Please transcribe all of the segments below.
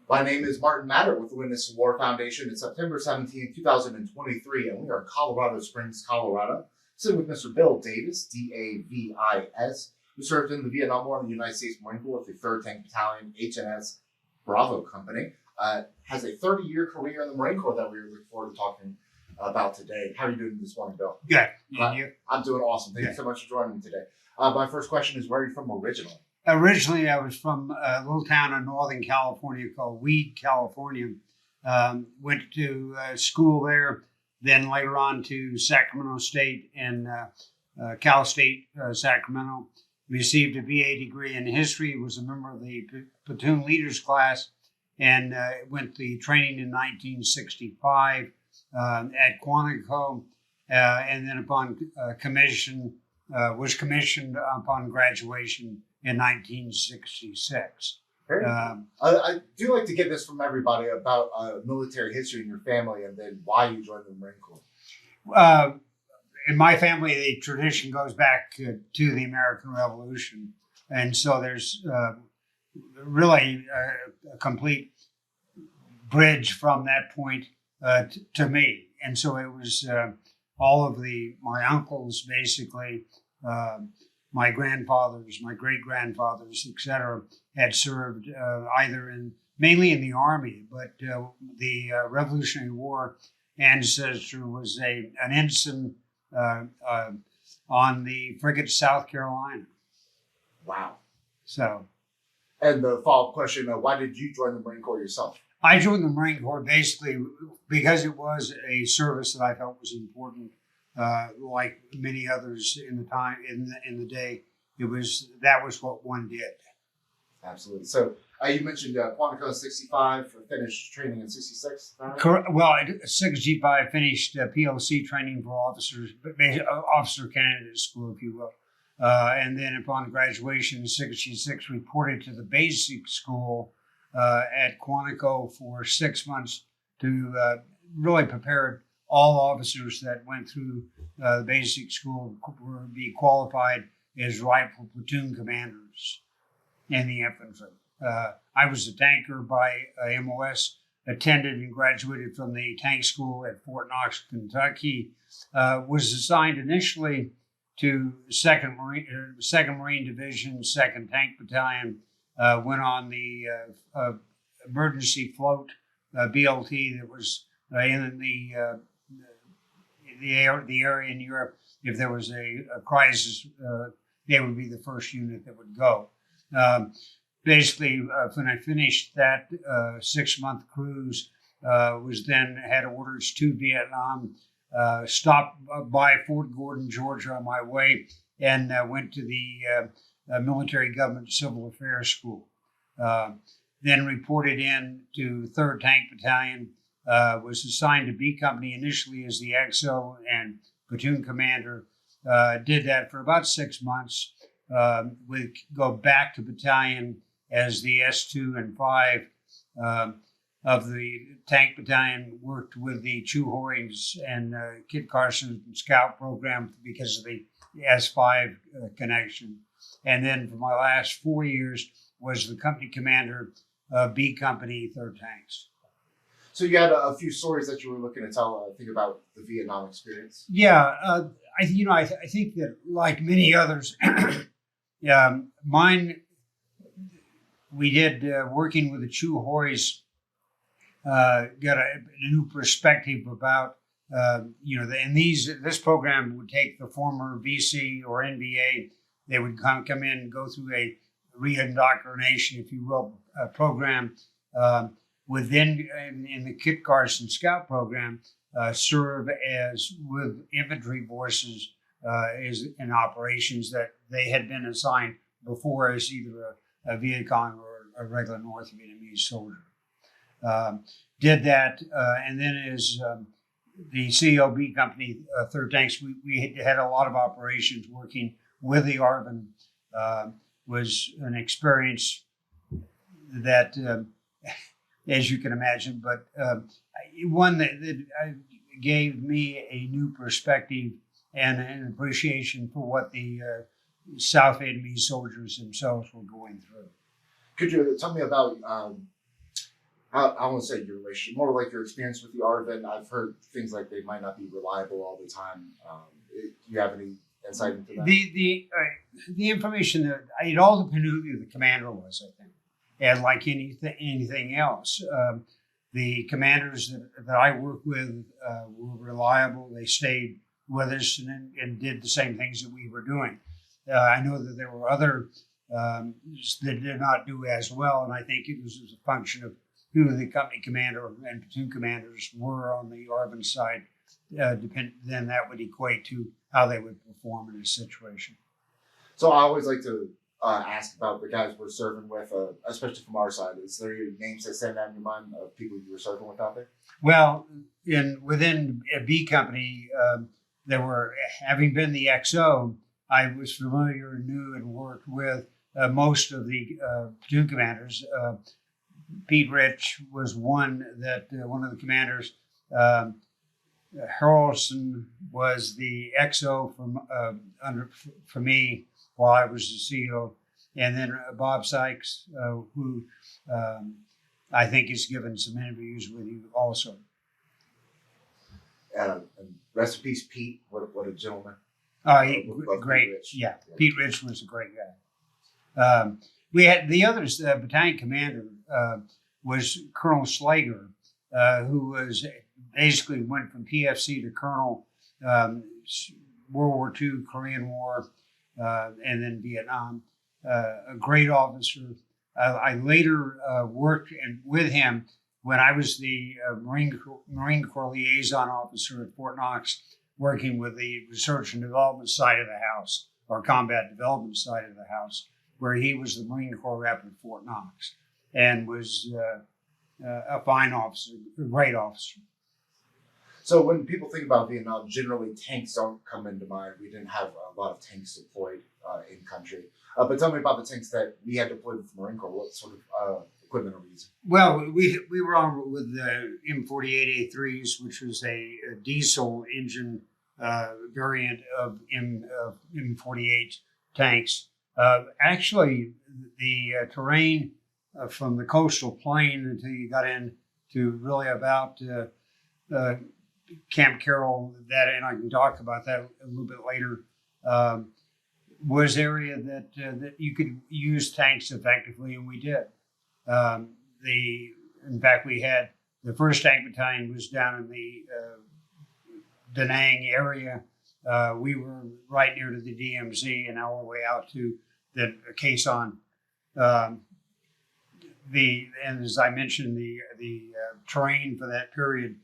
My name is Martin Madert with the Witness of War Foundation. It's September 17, 2023, and we are in Colorado Springs, Colorado. Sitting with Mr. Bill Davis, D-A-V-I-S, who served in the Vietnam War in the United States Marine Corps with the 3rd Tank Battalion, HNS Bravo Company. Has a 30-year career in the Marine Corps that we're looking forward to talking about today. How are you doing this morning, Bill? Good. And you? I'm doing awesome. Thank you so much for joining me today. My first question is, where are you from originally? Originally, I was from a little town in Northern California called Weed, California. Went to school there, then later on to Sacramento State and Cal State, Sacramento. Received a BA degree in history, was a member of the platoon leaders class, and went the training in 1965 at Quantico, and then upon was commissioned upon graduation in 1966. I do like to get this from everybody about military history in your family and then why you joined the Marine Corps. In my family, the tradition goes back to the American Revolution. And so there's really a complete bridge from that point to me. And so it was all of my uncles, basically, my grandfathers, my great-grandfathers, etc., had served mainly in the Army, but the Revolutionary War ancestor was an ensign on the frigate South Carolina. Wow. So. And the follow-up question, why did you join the Marine Corps yourself? I joined the Marine Corps basically because it was a service that I felt was important. Like many others in the day, that was what one did. Absolutely. So you mentioned Quantico 65, finished training in 66. Correct. Well, 65 finished PLC training for officers, officer candidate school, if you will, and then upon graduation in 66, reported to the basic school at Quantico for 6 months to really prepare all officers that went through the basic school were be qualified as rifle platoon commanders in the infantry. I was a tanker by MOS, attended and graduated from the tank school at Fort Knox, Kentucky. Was assigned initially to 2nd Marine Division, 2nd Tank Battalion. Went on the emergency float BLT that was in the area in Europe. If there was a crisis, they would be the first unit that would go. Basically, when I finished that 6-month cruise, had orders to Vietnam, stopped by Fort Gordon, Georgia on my way, and went to the Military Government Civil Affairs School. Then reported in to 3rd Tank Battalion, was assigned to B Company initially as the XO and platoon commander. Did that for about 6 months. Would go back to battalion as the S2 and 5 of the tank battalion. Worked with the Chu Hoy's and Kit Carson Scout program because of the S5 connection. And then for my last 4 years was the company commander of B Company, 3rd Tanks. So you had a few stories that you were looking to tell, I think, about the Vietnam experience. Yeah, I think that like many others, mine, we did working with the Chu Hoy's, got a new perspective about, this program would take the former VC or NBA. They would come in and go through a re-indoctrination, if you will, program. Within in the Kit Carson Scout program, serve as with infantry forces is in operations that they had been assigned before as either a Viet Cong or a regular North Vietnamese soldier. Did that, and then as the COB company, 3rd Tanks, we had a lot of operations working with the ARVN. Was an experience that, as you can imagine, but one that gave me a new perspective and an appreciation for what the South Vietnamese soldiers themselves were going through. Could you tell me about I want to say your relationship, more like your experience with the ARVN. I've heard things like they might not be reliable all the time. Do you have any insight into that? The information that it all depended who the commander was, I think, and like anything else, the commanders that I worked with were reliable. They stayed with us and did the same things that we were doing. I know that there were other that did not do as well, and I think it was as a function of who the company commander and platoon commanders were on the ARVN side. Then that would equate to how they would perform in a situation. So I always like to ask about the guys we're serving with, especially from our side. Is there any names that stand out in your mind of people you were serving with out there? Well, within a B company, there were, having been the XO, I was familiar, knew, and worked with most of the platoon commanders. Pete Rich was one of the commanders. Harrelson was the XO for me while I was the CO, and then Bob Sykes, who I think has given some interviews with you also. And rest in peace, Pete. What a gentleman. Great. Yeah, Pete Rich was a great guy. We had the others. Battalion commander was Colonel Slager, who was basically went from PFC to Colonel, World War II, Korean War, and then Vietnam. A great officer. I later worked with him when I was the Marine Corps liaison officer at Fort Knox, working with the research and development side of the house, or combat development side of the house, where he was the Marine Corps rep at Fort Knox, and was a fine officer, a great officer. So when people think about Vietnam, generally tanks don't come into mind. We didn't have a lot of tanks deployed in country. But tell me about the tanks that we had deployed with the Marine Corps. What sort of equipment are we using? Well, we were on with the M48A3s, which was a diesel engine variant of M48 tanks. Actually, the terrain from the coastal plain until you got into really about Camp Carroll, and I can talk about that a little bit later, was area that you could use tanks effectively, and we did. In fact, we had the 1st Tank Battalion was down in the Da Nang area. We were right near to the DMZ and all the way out to the Quai Son. And as I mentioned, the terrain for that period,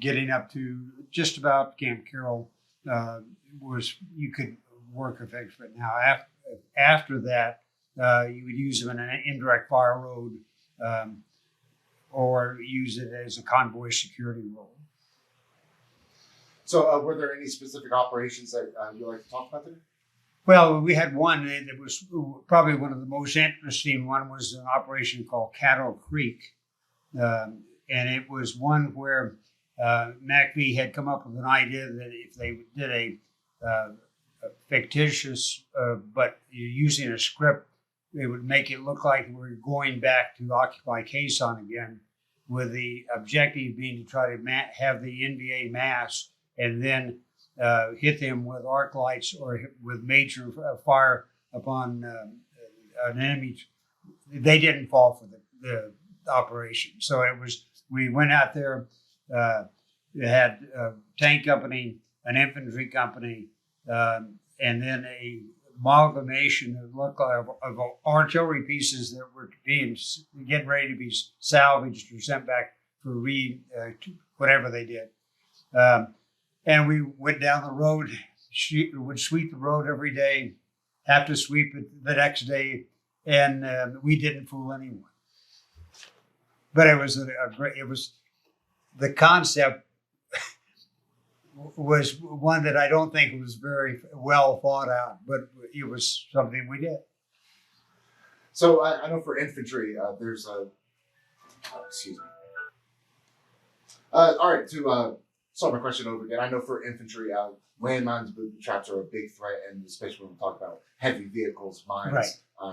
getting up to just about Camp Carroll, was you could work effectively. Now after that, you would use them in an indirect fire road, or use it as a convoy security role. So were there any specific operations that you'd like to talk about today? Well, we had one that was probably one of the most interesting. One was an operation called Cattle Creek, and it was one where MACV had come up with an idea that if they did a fictitious, but using a script, it would make it look like we're going back to occupy Quai Son again, with the objective being to try to have the NVA mass and then hit them with arc lights or with major fire upon an enemy. They didn't fall for the operation. So we went out there, had a tank company, an infantry company, and then a amalgamation of artillery pieces that were getting ready to be salvaged or sent back for whatever they did. And we went down the road, would sweep the road every day, have to sweep it the next day, and we didn't fool anyone. But it was the concept was one that I don't think was very well thought out, but it was something we did. So I know for infantry, there's a, excuse me. All right, to start my question over again, I know for infantry, landmines, booby traps are a big threat, and especially when we talk about heavy vehicles, mines. Right.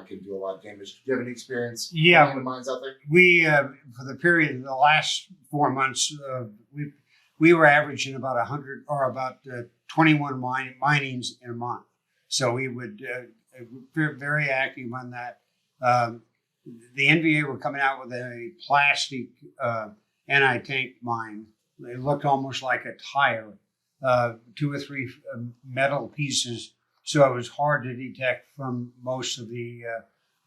can do a lot of damage. Do you have any experience Yeah. running the mines out there? We for the period of the last 4 months, we were averaging about 100 or about 21 minings in a month. So we would very active on that. The NVA were coming out with a plastic anti-tank mine. It looked almost like a tire, 2 or 3 metal pieces. So it was hard to detect from most of the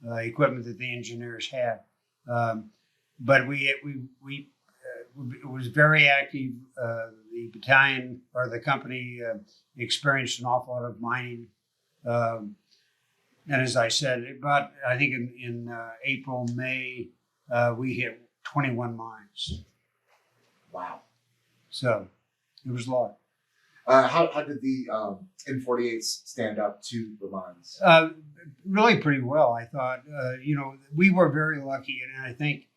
equipment that the engineers had. But it was very active. The battalion or the company experienced an awful lot of mining. And as I said, about I think in April, May, we hit 21 mines. Wow. So it was a lot. How did the M48s stand up to the mines? Really pretty well, I thought. We were very lucky, and I think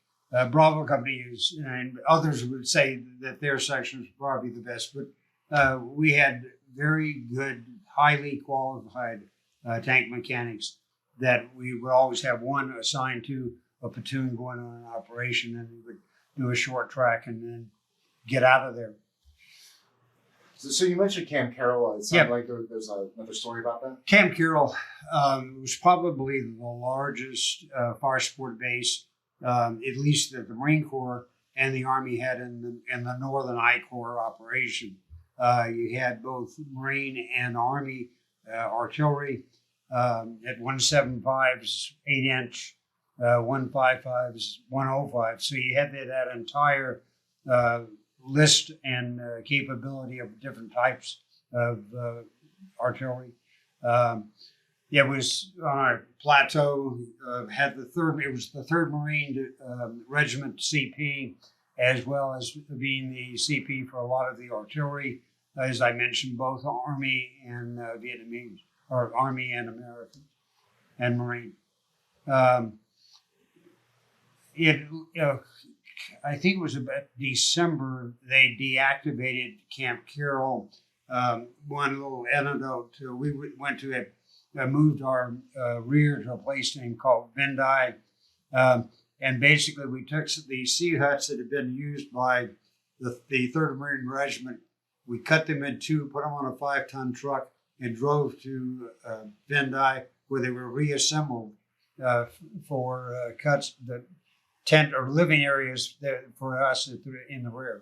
Bravo Company is, and others would say that their section was probably the best, but we had very good, highly qualified tank mechanics that we would always have one assigned to a platoon going on an operation, and we would do a short track and then get out of there. So you mentioned Camp Carroll. It sounded like there's another story about that. Camp Carroll was probably the largest fire support base, at least that the Marine Corps and the Army had in the Northern I Corps operation. You had both Marine and Army artillery at 175s, 8-inch, 155s, 105. So you had that entire list and capability of different types of artillery. It was on our plateau. Had the third. It was the 3rd Marine Regiment CP, as well as being the CP for a lot of the artillery. As I mentioned, both Army and Vietnamese, or Army and American, and Marine. I think it was about December they deactivated Camp Carroll. One little anecdote: we went to it, moved our rear to a place named called Vendai, and basically we took the sea huts that had been used by the 3rd Marine Regiment. We cut them in 2, put them on a 5-ton truck, and drove to Vendai, where they were reassembled for cuts, the tent or living areas there for us in the rear.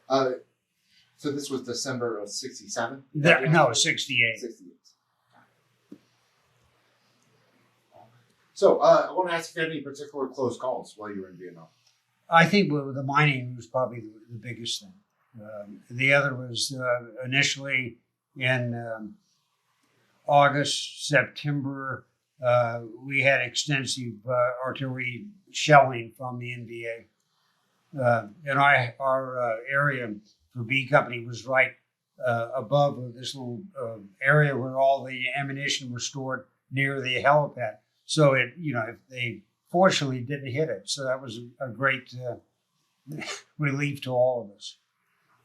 So this was December of '67? No, 68. 68. So I want to ask if you had any particular close calls while you were in Vietnam. I think the mining was probably the biggest thing. The other was initially in August, September, we had extensive artillery shelling from the NVA. And our area for B Company was right above this little area where all the ammunition was stored near the helipad. So they fortunately didn't hit it. So that was a great relief to all of us.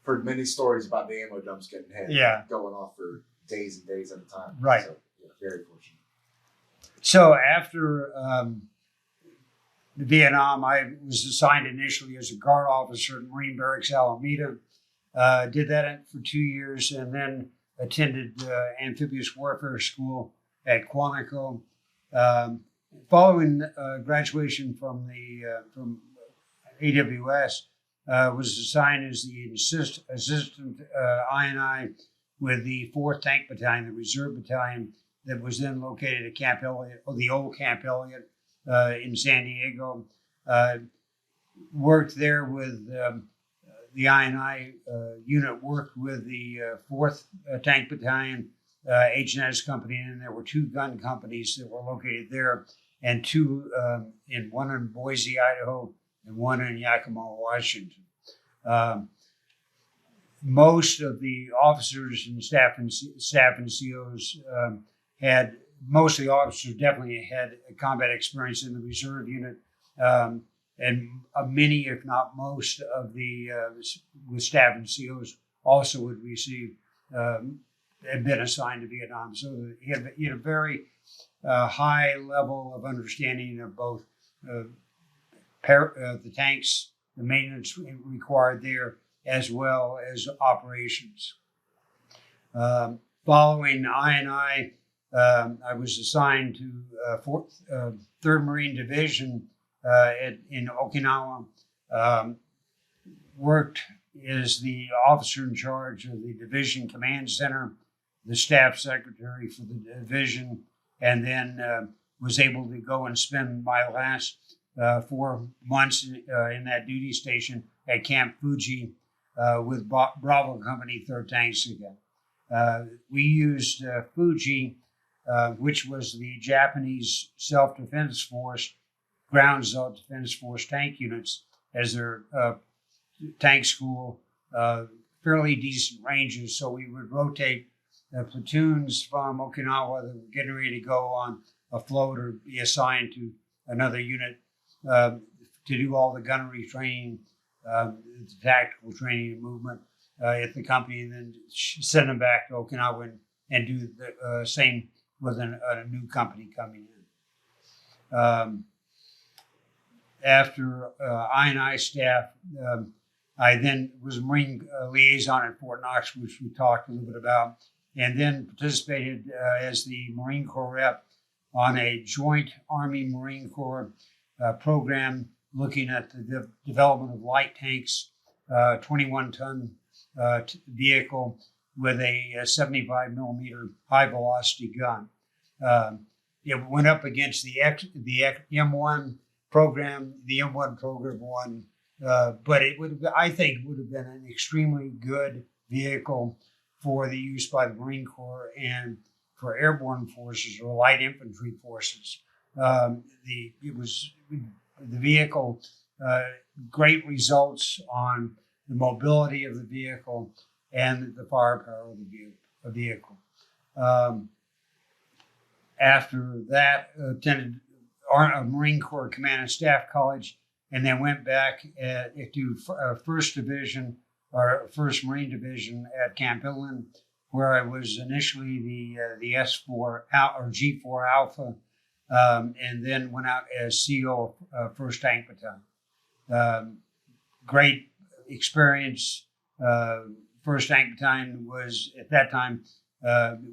Heard many stories about the ammo dumps getting hit. Yeah. Going off for days and days at a time. Right. So, very fortunate. So after Vietnam, I was assigned initially as a guard officer at Marine Barracks Alameda. Did that for 2 years, and then attended amphibious warfare school at Quantico. Following graduation from AWS, was assigned as the assistant I&I with the 4th Tank Battalion, the Reserve Battalion, that was then located at Camp Elliott, or the old Camp Elliott in San Diego. Worked there with the I&I unit, worked with the 4th Tank Battalion, H&S Company, and there were 2 gun companies that were located there, and 2 one in Boise, Idaho, and one in Yakima, Washington. Most of the officers and staff and COs most of the officers definitely had combat experience in the reserve unit, and many, if not most, of the with staff and COs also would receive had been assigned to Vietnam. So he had a very high level of understanding of both the tanks, the maintenance required there, as well as operations. Following I&I, I was assigned to 3rd Marine Division in Okinawa. Worked as the officer in charge of the Division Command Center, the staff secretary for the division, and then was able to go and spend my last 4 months in that duty station at Camp Fuji with Bravo Company 3rd Tanks again. We used Fuji, which was the Japanese Self-Defense Force, Ground Self-Defense Force tank units, as their tank school, fairly decent ranges. So we would rotate platoons from Okinawa that were getting ready to go on a float or be assigned to another unit to do all the gunnery training, the tactical training and movement at the company, and then send them back to Okinawa and do the same with a new company coming in. After I&I staff, I then was a Marine liaison at Fort Knox, which we talked a little bit about, and then participated as the Marine Corps rep on a joint Army Marine Corps program looking at the development of light tanks, 21-ton vehicle with a 75 millimeter high velocity gun. It went up against the M1 program. The M1 program won, but I think would have been an extremely good vehicle for the use by the Marine Corps and for airborne forces or light infantry forces. The vehicle, great results on the mobility of the vehicle and the firepower of the vehicle. After that, attended Marine Corps Command and Staff College, and then went back to 1st Division or 1st Marine Division at Camp Inland, where I was initially the S4 or G4 Alpha, and then went out as CO of 1st Tank Battalion. Great experience. 1st Tank Battalion was, at that time,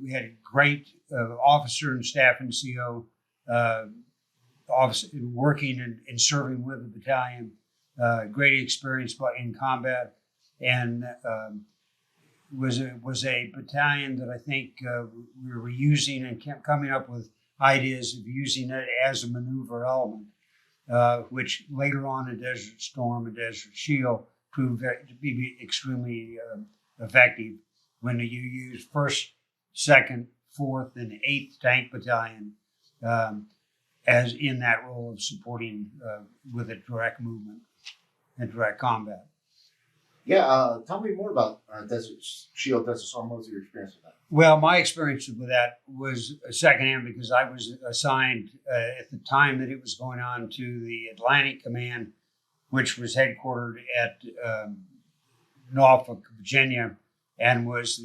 we had a great officer and staff and CO officer working and serving with the battalion. Great experience in combat, and was a battalion that I think we were using and kept coming up with ideas of using it as a maneuver element, which later on in Desert Storm and Desert Shield proved to be extremely effective when you use 1st, 2nd, 4th, and 8th Tank Battalion as in that role of supporting with a direct movement and direct combat. Yeah, tell me more about Desert Shield, Desert Storm. What was your experience with that? Well, my experience with that was secondhand because I was assigned at the time that it was going on to the Atlantic Command, which was headquartered at Norfolk, Virginia, and was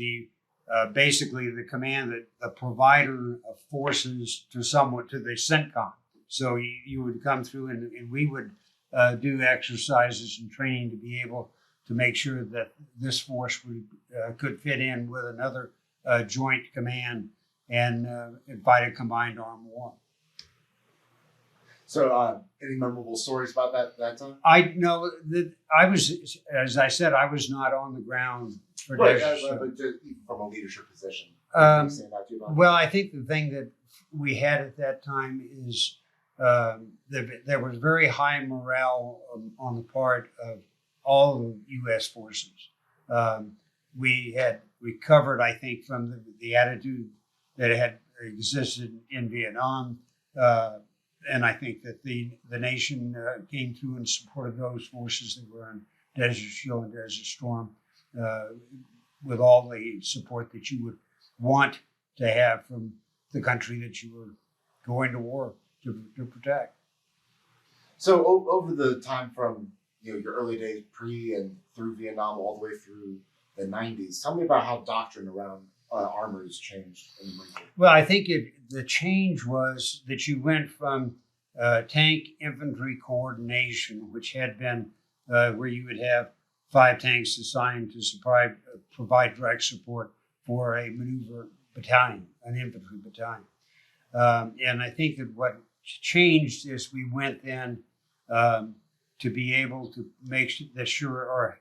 basically the command that the provider of forces to the CENTCOM. So you would come through and we would do exercises and training to be able to make sure that this force could fit in with another joint command and fight a combined armed war. So, any memorable stories about that time? I know that I was, as I said, I was not on the ground for Right, Desert but just from a leadership position. Well, I think the thing that we had at that time is there was very high morale on the part of all the U.S. forces. We had recovered, I think, from the attitude that had existed in Vietnam. And I think that the nation came through and supported those forces that were in Desert Shield and Desert Storm with all the support that you would want to have from the country that you were going to war to protect. So over the time from your early days pre and through Vietnam all the way through the 90s, tell me about how doctrine around armor has changed in the Marine Corps? Well, I think the change was that you went from tank infantry coordination, which had been where you would have 5 tanks assigned to provide direct support for a maneuver battalion, an infantry battalion. And I think that what changed is we went then to be able to make sure, or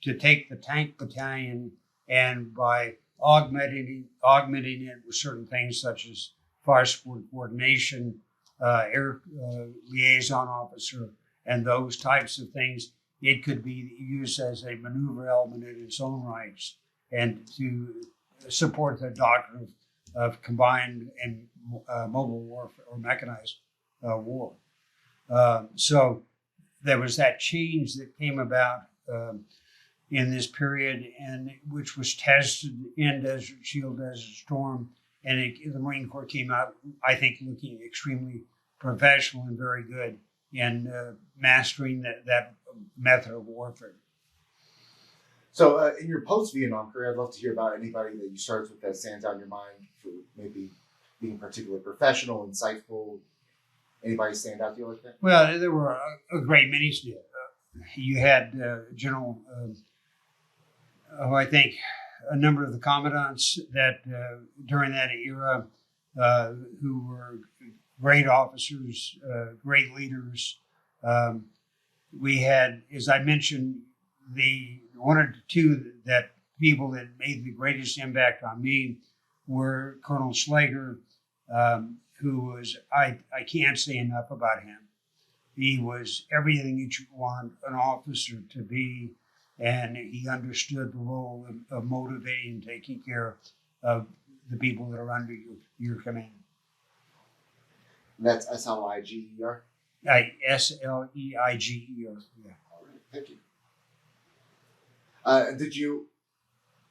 to take the tank battalion, and by augmenting it with certain things such as fire support coordination, air liaison officer, and those types of things, it could be used as a maneuver element in its own rights, and to support the doctrine of combined and mobile warfare or mechanized war. So there was that change that came about in this period, and which was tested in Desert Shield, Desert Storm, and the Marine Corps came out, I think, looking extremely professional and very good in mastering that method of warfare. So, in your post-Vietnam career, I'd love to hear about anybody that you started with that stands out in your mind for maybe being particularly professional, insightful. Anybody stand out to you like that? Well, there were a great many. You had General, I think, a number of the commandants that during that era who were great officers, great leaders. We had, as I mentioned, the one or two that people that made the greatest impact on me were Colonel Slager, who was, I can't say enough about him. He was everything that you want an officer to be, and he understood the role of motivating and taking care of the people that are under your command. And that's S-L-I-G-E-R? S-L-E-I-G-E-R, yeah. All right, thank you. Did you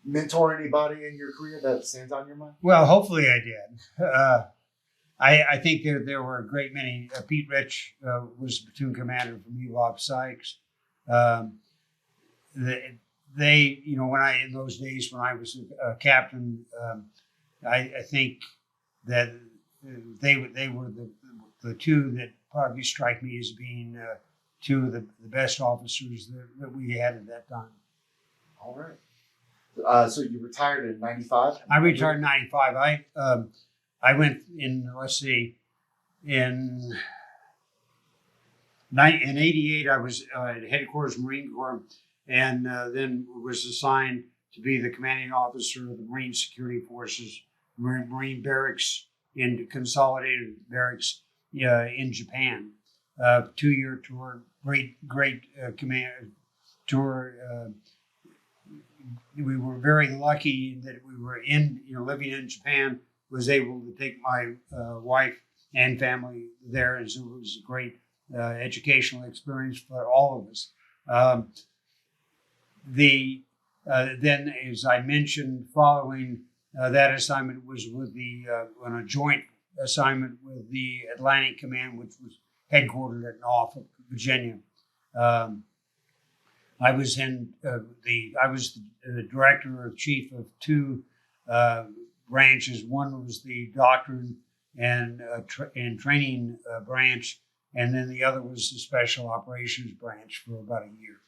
mentor anybody in your career that stands on your mind? Well, hopefully I did. I think there were a great many. Pete Rich was platoon commander for EVOP Sykes. They, in those days when I was a captain, I think that they were the two that probably strike me as being two of the best officers that we had at that time. All right. So you retired in 95? I retired in 95. I went in, in 88, I was at headquarters Marine Corps, and then was assigned to be the commanding officer of the Marine Security Forces, Marine Barracks, in Consolidated Barracks in Japan. 2-year tour, great command tour. We were very lucky that we were living in Japan, was able to take my wife and family there, and so it was a great educational experience for all of us. Then, as I mentioned, following that assignment was with on a joint assignment with the Atlantic Command, which was headquartered at Norfolk, Virginia. I was the director or chief of 2 branches. One was the doctrine and training branch, and then the other was the special operations branch for about a year.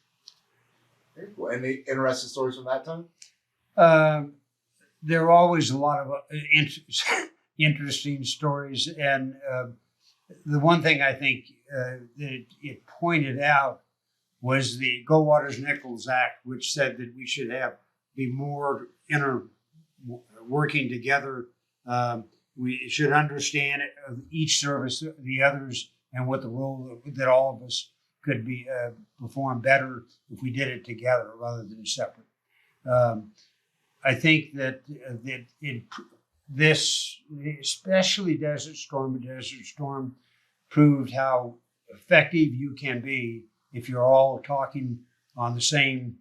Very cool. Any interesting stories from that time? There are always a lot of interesting stories, and the one thing I think that it pointed out was the Goldwaters-Nichols Act, which said that we should be more working together. We should understand each service, the others, and what the role that all of us could be perform better if we did it together rather than separate. I think that this, especially Desert Storm, proved how effective you can be if you're all talking on the same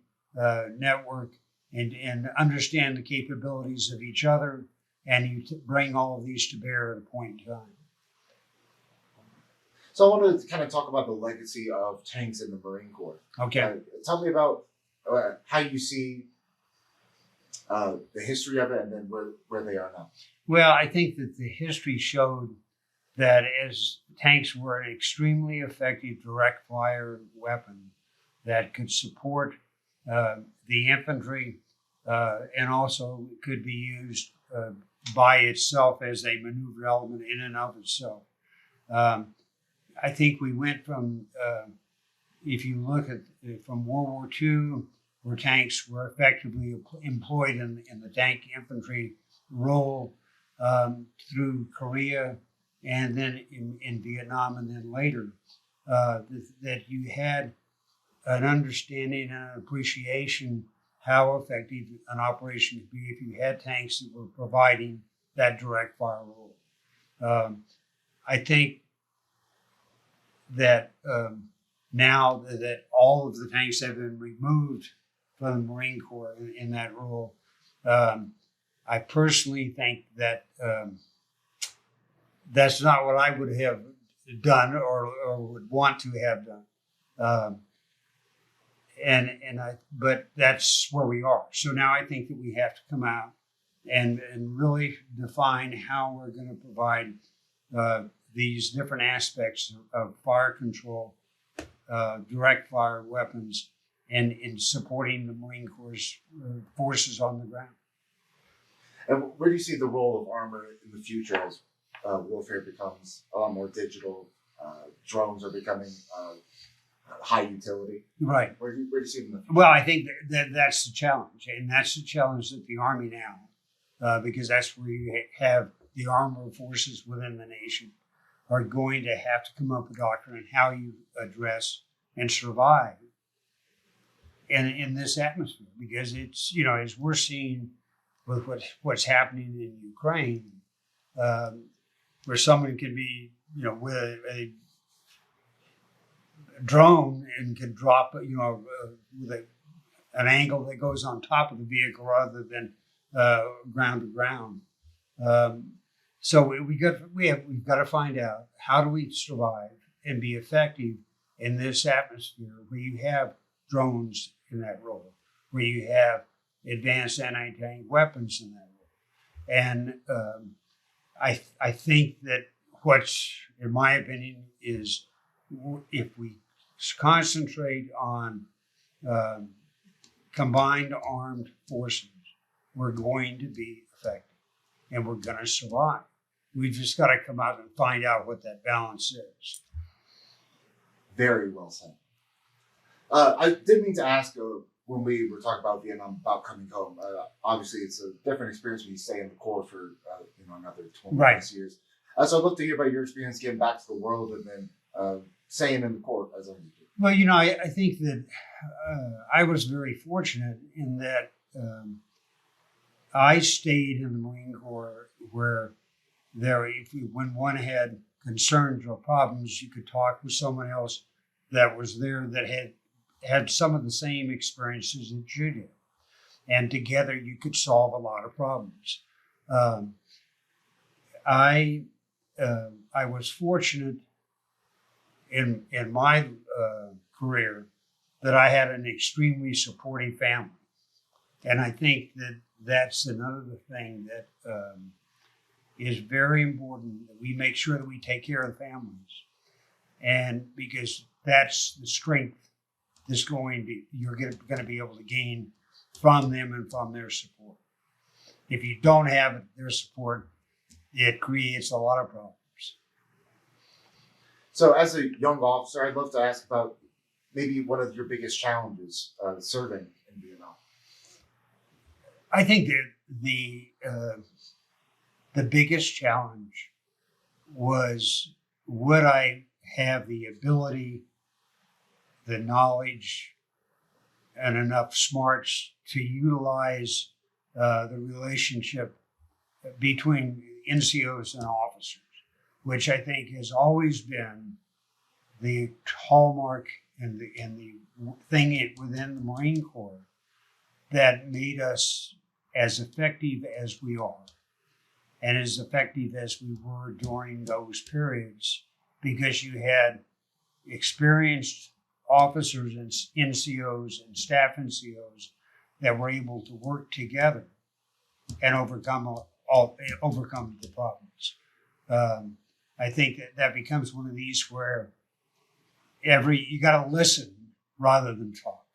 network and understand the capabilities of each other, and you bring all of these to bear at a point in time. So I wanted to kind of talk about the legacy of tanks in the Marine Corps. Okay. Tell me about how you see the history of it, and then where they are now? Well, I think that the history showed that as tanks were an extremely effective direct fire weapon that could support the infantry and also could be used by itself as a maneuver element in and of itself. I think we went from, if you look at from World War II, where tanks were effectively employed in the tank infantry role through Korea and then in Vietnam and then later, that you had an understanding and an appreciation how effective an operation could be if you had tanks that were providing that direct fire role. I think that now that all of the tanks have been removed from the Marine Corps in that role, I personally think that that's not what I would have done or would want to have done. But that's where we are. So now I think that we have to come out and really define how we're going to provide these different aspects of fire control, direct fire weapons, and in supporting the Marine Corps' forces on the ground. And where do you see the role of armor in the future as warfare becomes a lot more digital? Drones are becoming high utility. Right. Where do you see them in the future? Well, I think that's the challenge, and that's the challenge that the Army now, because that's where you have the armed forces within the nation, are going to have to come up with a doctrine on how you address and survive in this atmosphere, because it's, as we're seeing with what's happening in Ukraine, where someone can be, with a drone and can drop, with an angle that goes on top of the vehicle rather than ground to ground. So we've got to find out, how do we survive and be effective in this atmosphere where you have drones in that role, where you have advanced anti-tank weapons in that role. And I think that what's, in my opinion, is if we concentrate on combined armed forces, we're going to be effective and we're going to survive. We've just got to come out and find out what that balance is. Very well said. I did mean to ask when we were talking about Vietnam about coming home. Obviously, it's a different experience when you stay in the Corps for another 20 plus years. So I'd love to hear about your experience getting back to the world and then staying in the Corps as long as you do. Well, I think that I was very fortunate in that I stayed in the Marine Corps where when one had concerns or problems, you could talk with someone else that was there that had some of the same experiences that you did. And together you could solve a lot of problems. I was fortunate in my career that I had an extremely supportive family. And I think that that's another thing that is very important, that we make sure that we take care of the families. And because that's the strength that's you're going to be able to gain from them and from their support. If you don't have their support, it creates a lot of problems. So as a young officer, I'd love to ask about maybe one of your biggest challenges serving in Vietnam. I think that the biggest challenge was, would I have the ability, the knowledge, and enough smarts to utilize the relationship between NCOs and officers, which I think has always been the hallmark and the thing within the Marine Corps that made us as effective as we are and as effective as we were during those periods, because you had experienced officers and NCOs and staff NCOs that were able to work together and overcome the problems. I think that becomes one of these where you got to listen rather than talk.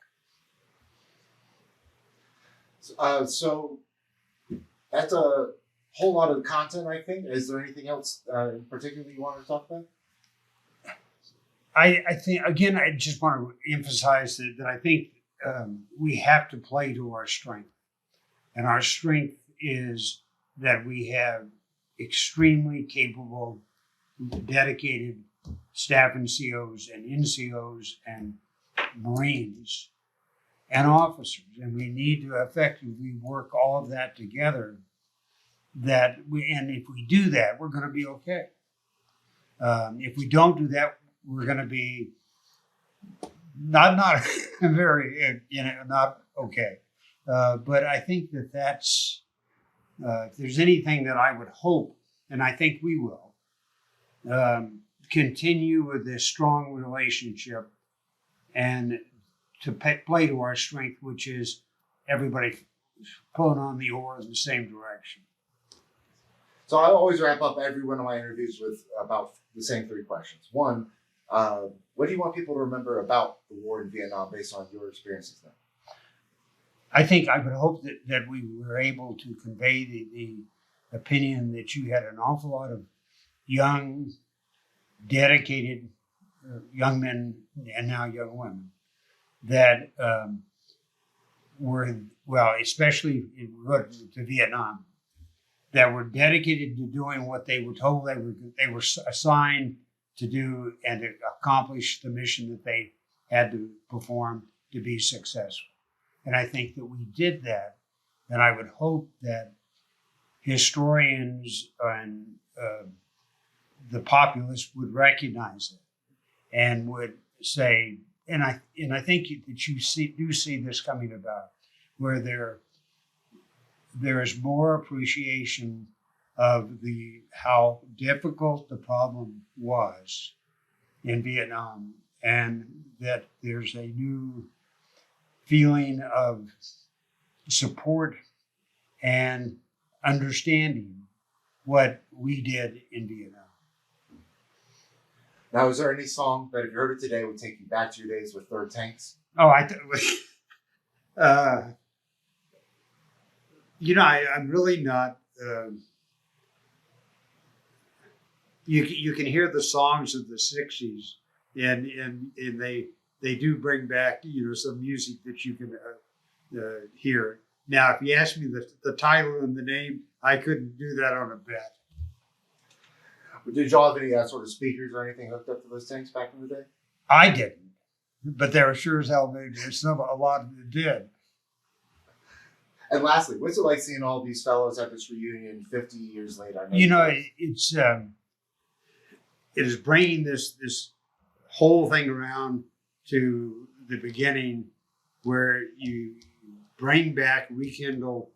So that's a whole lot of content, I think. Is there anything else in particular you want to talk about? I think, again, I just want to emphasize that I think we have to play to our strength. And our strength is that we have extremely capable, dedicated staff NCOs and NCOs and Marines and officers. And we need to effectively work all of that together. And if we do that, we're going to be okay. If we don't do that, we're going to be not very, not okay. But I think that's, if there's anything that I would hope, and I think we will, continue with this strong relationship and to play to our strength, which is everybody pulling on the oar in the same direction. So I always wrap up every one of my interviews with about the same three questions. One, what do you want people to remember about the war in Vietnam based on your experiences then? I think I would hope that we were able to convey the opinion that you had an awful lot of young, dedicated young men and now young women that were, well, especially in regard to Vietnam, that were dedicated to doing what they were told they were assigned to do and to accomplish the mission that they had to perform to be successful. And I think that we did that. And I would hope that historians and the populace would recognize it and would say, and I think that you do see this coming about, where there is more appreciation of how difficult the problem was in Vietnam, and that there's a new feeling of support and understanding what we did in Vietnam. Now, is there any song that if you heard it today would take you back to your days with 3rd Tanks? Oh, I'm really not. You can hear the songs of the '60s, and they do bring back some music that you can hear. Now, if you ask me the title and the name, I couldn't do that on a bet. Did y'all have any sort of speakers or anything hooked up to those tanks back in the day? I didn't, but there were sure as hell a lot of them did. And lastly, what's it like seeing all these fellows at this reunion 50 years later? It's it is bringing this whole thing around to the beginning, where you bring back, rekindle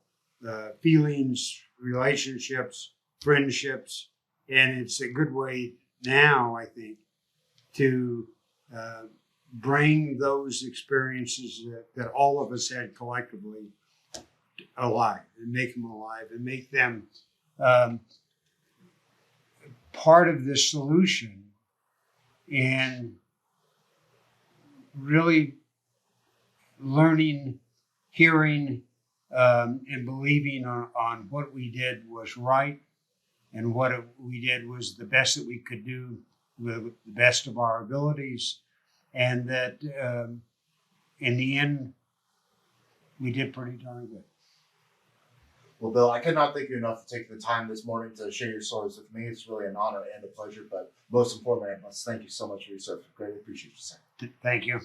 feelings, relationships, friendships, and it's a good way now, I think, to bring those experiences that all of us had collectively alive, and make them alive, and make them part of the solution, and really learning, hearing, and believing on what we did was right, and what we did was the best that we could do with the best of our abilities, and that in the end, we did pretty darn good. Well, Bill, I cannot thank you enough for taking the time this morning to share your stories with me. It's really an honor and a pleasure, but most importantly, I must thank you so much for your service. Greatly appreciate you, sir. Thank you.